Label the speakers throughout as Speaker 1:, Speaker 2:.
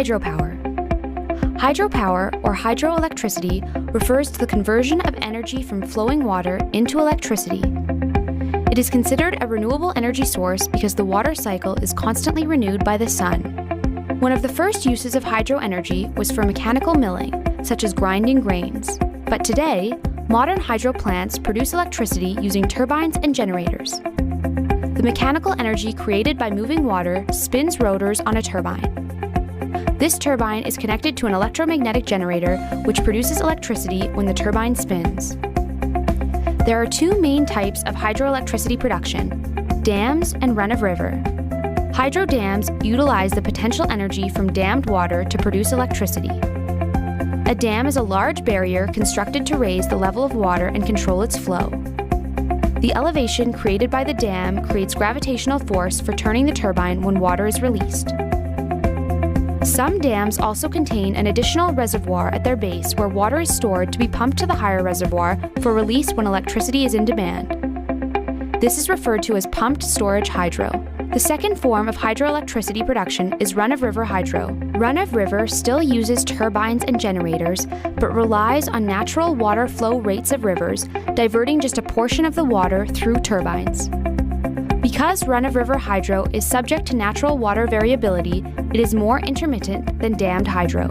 Speaker 1: Hydropower. Hydropower, or hydroelectricity, refers to the conversion of energy from flowing water into electricity. It is considered a renewable energy source because the water cycle is constantly renewed by the sun. One of the first uses of hydroenergy was for mechanical milling, such as grinding grains. But today, modern hydro plants produce electricity using turbines and generators. The mechanical energy created by moving water spins rotors on a turbine. This turbine is connected to an electromagnetic generator, which produces electricity when the turbine spins. There are two main types of hydroelectricity production: dams and run-of-river. Hydro dams utilize the potential energy from dammed water to produce electricity. A dam is a large barrier constructed to raise the level of water and control its flow. The elevation created by the dam creates gravitational force for turning the turbine when water is released. Some dams also contain an additional reservoir at their base where water is stored to be pumped to the higher reservoir for release when electricity is in demand. This is referred to as pumped storage hydro. The second form of hydroelectricity production is run-of-river hydro. Run-of-river still uses turbines and generators, but relies on natural water flow rates of rivers, diverting just a portion of the water through turbines. Because run-of-river hydro is subject to natural water variability, it is more intermittent than dammed hydro.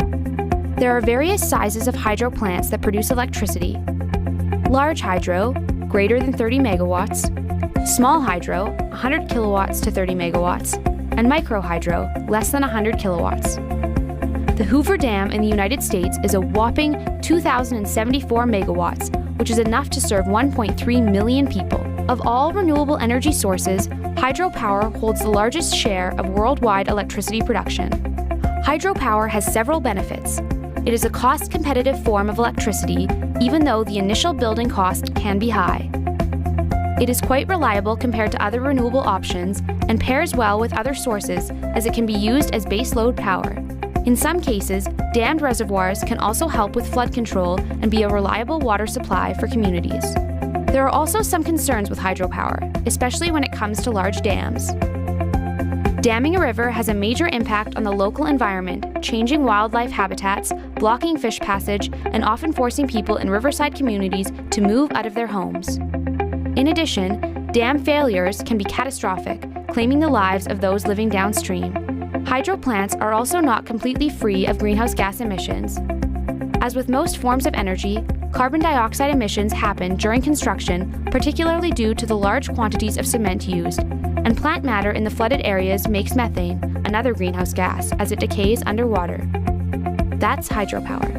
Speaker 1: There are various sizes of hydro plants that produce electricity: large hydro, greater than 30 megawatts, small hydro, 100 kilowatts to 30 megawatts, and micro hydro, less than 100 kilowatts. The Hoover Dam in the United States is a whopping 2,074 megawatts, which is enough to serve 1.3 million people. Of all renewable energy sources, hydropower holds the largest share of worldwide electricity production. Hydropower has several benefits. It is a cost-competitive form of electricity, even though the initial building cost can be high. It is quite reliable compared to other renewable options and pairs well with other sources as it can be used as baseload power. In some cases, dammed reservoirs can also help with flood control and be a reliable water supply for communities. There are also some concerns with hydropower, especially when it comes to large dams. Damming a river has a major impact on the local environment, changing wildlife habitats, blocking fish passage, and often forcing people in riverside communities to move out of their homes. In addition, dam failures can be catastrophic, claiming the lives of those living downstream. Hydro plants are also not completely free of greenhouse gas emissions. As with most forms of energy, carbon dioxide emissions happen during construction, particularly due to the large quantities of cement used, and plant matter in the flooded areas makes methane, another greenhouse gas, as it decays underwater. That's hydropower.